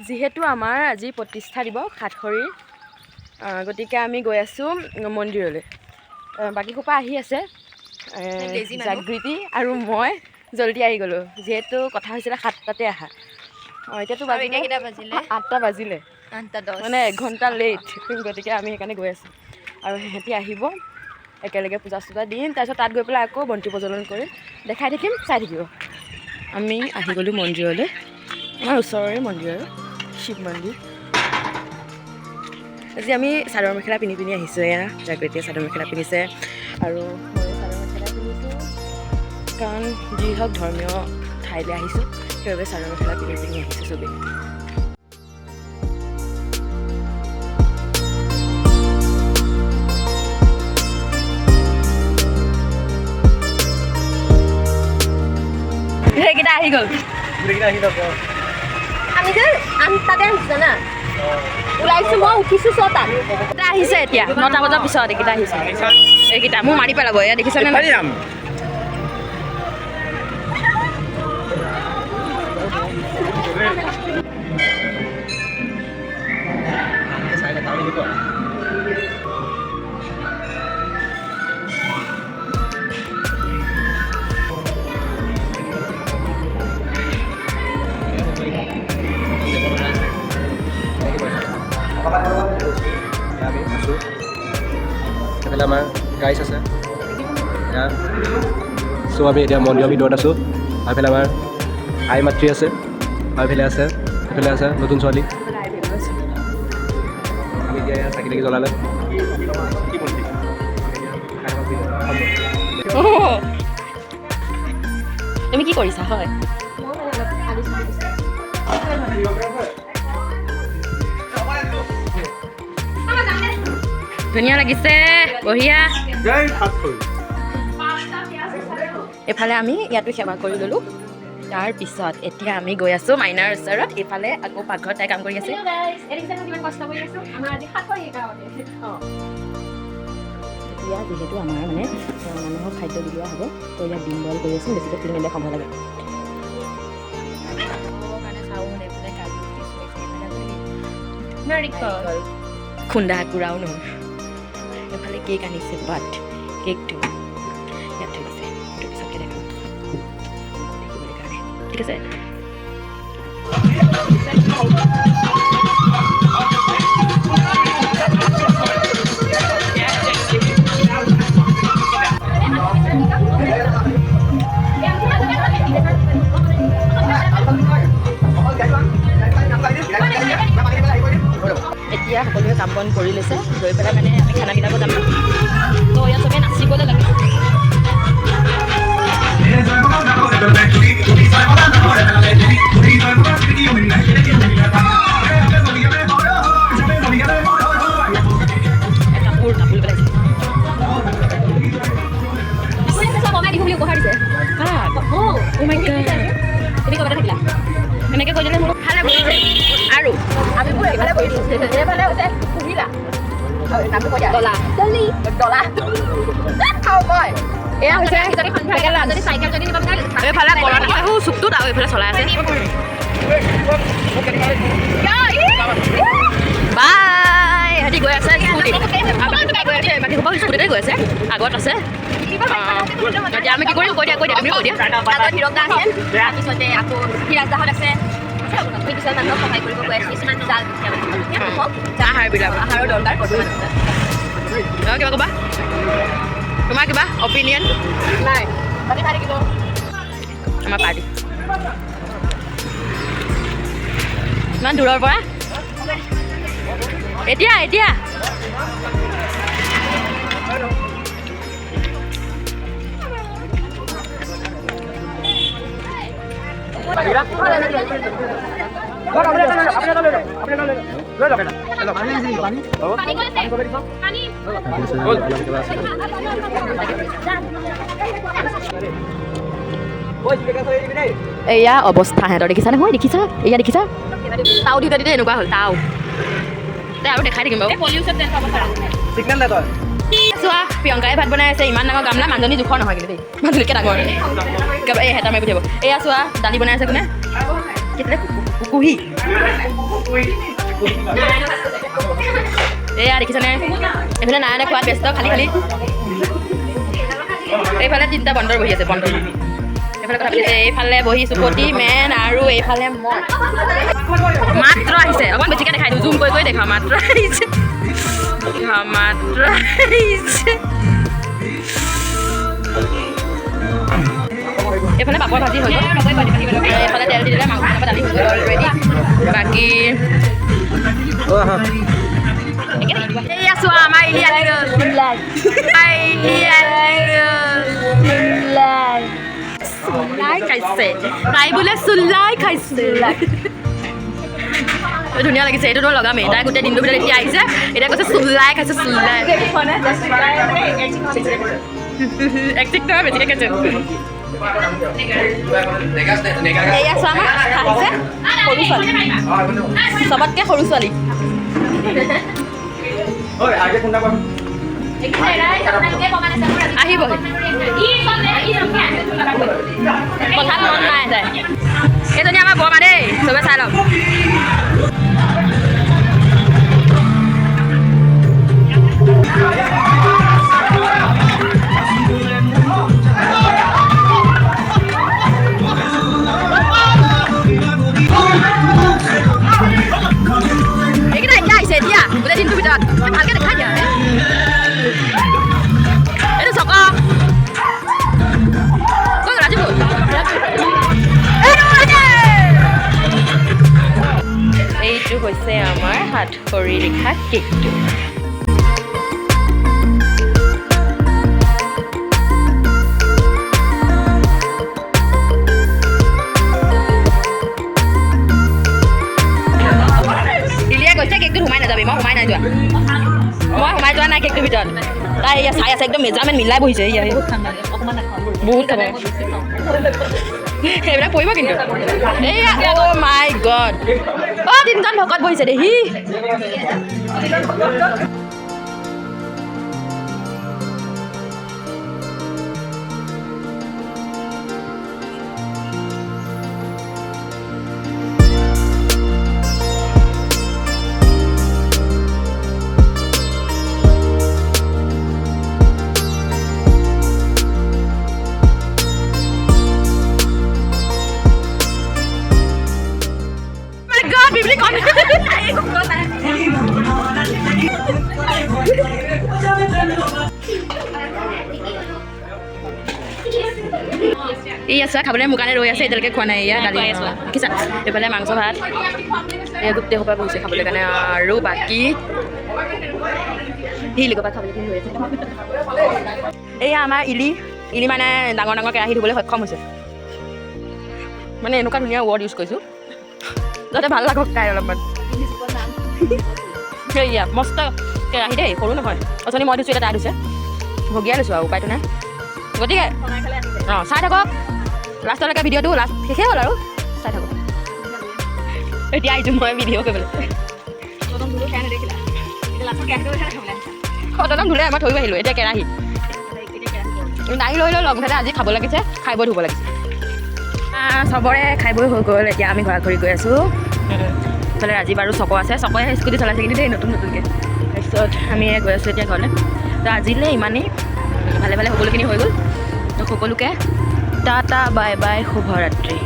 যিহেতু আমাৰ আজি প্ৰতিষ্ঠা দিৱস সাতসৰীৰ গতিকে আমি গৈ আছোঁ মন্দিৰলৈ। বাকী সোপা আহি আছে, জাগৃতি আৰু মই জলদি আহি গ'লোঁ যিহেতু কথা হৈছিলে 7টাতে আহা। এতিয়াতো বাজিলে 8টা বাজিলে, মানে 1 ঘণ্টা লেট। গতিকে আমি সেইকাৰণে গৈ আছোঁ আৰু সিহঁতি আহিব, একেলগে পূজা চূজা দিম, তাৰপিছত তাত গৈ পেলাই আকৌ বন্তি প্ৰজ্বলন কৰিম, দেখাই থাকিম, চাই থাকিব। আমি আহি গ'লোঁ মন্দিৰলৈ, আমাৰ ওচৰৰে মন্দিৰ আৰু শিৱ মন্দিৰ। আজি আমি চাদৰ মেখেলা পিন্ধি আহিছোঁ। এয়া জাগৃতিয়ে চাদৰ মেখেলা পিন্ধিছে আৰু ময়ো চাদৰ মেখেলা পিন্ধিছোঁ, কাৰণ যি হওক ধৰ্মীয় ঠাইলৈ আহিছোঁ, সেইবাবে চাদৰ মেখেলা পিন্ধি আহিছোঁ চবেই। সেইকেইটা আহি গ'ল। আমি যে 8টাতে আহিছোঁ না, ওলাইছোঁ মই উঠিছোঁ 6টাত। এটা আহিছে এতিয়া 9টা বজাৰ পিছত এইকেইটা আহিছে। এইকেইটা মোৰ মাৰি পেলাব, এয়া দেখিছেনে নাই? এইফালে আমাৰ গাইছ আছে। চ' আমি এতিয়া মন্দিৰৰ ভিতৰত আছোঁ। এইফালে আমাৰ আই মাতৃ আছে, আৰু এইফালে আছে নতুন ছোৱালী। আমি এতিয়া চাকি তাকি জ্বলালে। তুমি কি কৰিছা? হয়, ধুনীয়া লাগিছে, বঢ়িয়া। এইফালে আমি ইয়াতো সেৱা কৰি ল'লোঁ। তাৰপিছত এতিয়া আমি গৈ আছোঁ মাইনাৰ ওচৰত। এইফালে আকৌ পাকঘৰত তাই কাম কৰি আছে। এতিয়া যিহেতু আমাৰ মানে মানুহক খাদ্য দিয়া হ'ব, তো ইয়াত ডিম বইল কৰি আছোঁ, বেছিকৈ ফিল্ম দিলে সময় লাগে। খুন্দা কুৰাও নহয়। এইফালে কেক আনিছে, বাট কেকটো ইয়াত থৈ দিছে, এইটো পিছতকৈ দেখাম দেখিবলৈ কাৰণে। ঠিক আছে, এতিয়া সকলোৱে কাম বন কৰি লৈছে, গৈ পেলাই মানে আমি খানা বিলাব যাম। তো ইয়াত চবেই নাচিবলৈ লাগে। এনেকৈ কৈ দিলে মোৰ ভালে বহিছে আৰু আমি এইফালে বহি দিছোঁ। এইফালে হৈছে পুহিলা, ডলা ডলা খাওঁ মই। এয়া হৈছে এইফালে চুকটোত আৰু এইফালে চলাই আছে। বাই, সিহঁতি গৈ আছে স্কুটিত, বাকী সোপা স্কুটিতে গৈ আছে, আগত আছে। এতিয়া আমি কি কৰিম? কৈ দিয়া তুমি কৈ দিয়া। হিৰক দা আছে, তাৰপিছতে আকৌ হিৰাজ দাহঁত আছে। কিছুমান মানুহক সহায় কৰিব গৈ আছে, কিছুমান আহাৰৰ দৰকাৰ কিবা ক'বা? তোমাৰ কিবা অপিনিয়ন? নাই, আমাৰ পাৰ্টি ইমান দূৰৰ পৰা এতিয়া এয়া অৱস্থা সিহঁতৰ, দেখিছা নহয়? দেখিছা তাও দিওঁতে এনেকুৱা হ'ল তাও। আৰু দেখাই থাকিম বাৰু। চোৱা, প্ৰিয়ংকাই ভাত বনাই আছে, ইমান ডাঙৰ গামলা। মানুহজনী জোখৰ নহয় কিন্তু দেই, মানুহজনীকে ডাঙৰ। এই হেতা মাৰি পঠিয়াব। এয়া চোৱা, দালি বনাই আছে কোনে? কেতিয়া কুকুহি এয়া দেখিছানে এইফালে নাই খোৱাত ব্যস্ত খালি খালি এইফালে তিনিটা বন্দৰ বহি আছে বন্দৰ এইফালে কথা পাতিছে এইফালে বহি চুপতি মেন আৰু এইফালে মই মাত্ৰ আহিছে অকণমান বেছিকৈ দেখাই দিওঁ জুম কৰি দেখাওঁ মাত্ৰ আহিছে এইফালে পাপৰ ভাজি হৈ গ'ল এইফালে তেল দি দিলে মাংস দালি হৈ গ'ল অলৰেডি বাকী এই আছো আমাৰ ইলি আহি গ'ল চুলাই খাইছে তাই বোলে চুলাই খাইছে ধুনীয়া লাগিছে এইটোতো লগামেই তাই গোটেই দিনটোৰ ভিতৰত এতিয়া আহিছে এতিয়া কৈছে চুলাই খাইছে চুলাই একচিক নহয় বেছিকৈ খাইছে এয়া চোৱা আমাৰ আহিছে সৰু ছোৱালী চবতকৈ সৰু ছোৱালী আহিবহি কথাত মন নাই তাই এইজনী আমাৰ বৰমা দেই চবে চাই লওক এইকেইটা এতিয়া আহিছে এতিয়া গোটেই দিনটোৰ ভিতৰত ভালকৈ দেখাই দিয়া এইটো চক ৰাজীৱ এইটো হৈছে আমাৰ হাত খৰি লিখা কেকটো কেকটো সোমাই নাযাবি মই সোমাই নাই যোৱা নাই কেকটোৰ ভিতৰত তাই এয়া চাই আছে একদম মেজাৰমেণ্ট মিলাই বহিছে বহুত খাব সেইবিলাক পৰিব কিন্তু এয়া অ' মাই গড অ' তিনিজন ভকত বহিছে দেহি এই আছে খাবলৈ মোৰ কাৰণে ৰৈ আছে এতিয়ালৈকে খোৱা নাই এয়া দালি দেখিছা এইফালে মাংস ভাত এই গোটেই সোপা বহিছে খাবলৈ কাৰণে আৰু বাকী শিলিখোপা খাবলৈ ৰৈ আছে এয়া আমাৰ ইলি মানে ডাঙৰ ডাঙৰ কেৰাহী ধুবলৈ সক্ষম হৈছে মানে এনেকুৱা ধুনীয়া ৱৰ্ড ইউজ কৰিছোঁ যাতে ভাল লাগক তাই অলপমান সেয়া মস্ত কেৰাহী দেই সৰু নহয় অথনি মই ধুইছোঁ এতিয়া তাই ধুইছে ভগিয়াই লৈছোঁ আৰু উপায়টো নাই গতিকে অঁ চাই থাকক লাষ্টলৈকে ভিডিঅ'টো লাষ্ট শেষেই হ'ল আৰু চাই থাকক এতিয়া আহিছোঁ মই ভিডিঅ' কৰিবলৈ সদনক ধুলে মই থৈ আহিলোঁ এতিয়া কেৰাহী দাঙি লৈ লওঁ মুঠতে আজি খাব লাগিছে খাই বৈ ধুব লাগিছে চবৰে খাই বৈ হৈ গ'ল এতিয়া আমি ঘৰা ঘৰি গৈ আছোঁ ইফালে আজি বাৰু চক আছে চকৰে স্কুটি চলাইছে কিন্তু দেই নতুনকৈ তাৰপিছত আমি গৈ আছোঁ এতিয়া ঘৰলৈ তো আজিলৈ ইমানেই ভালে ভালে সকলোখিনি হৈ গ'ল তো সকলোকে টাটা বাই বাই শুভৰাত্ৰি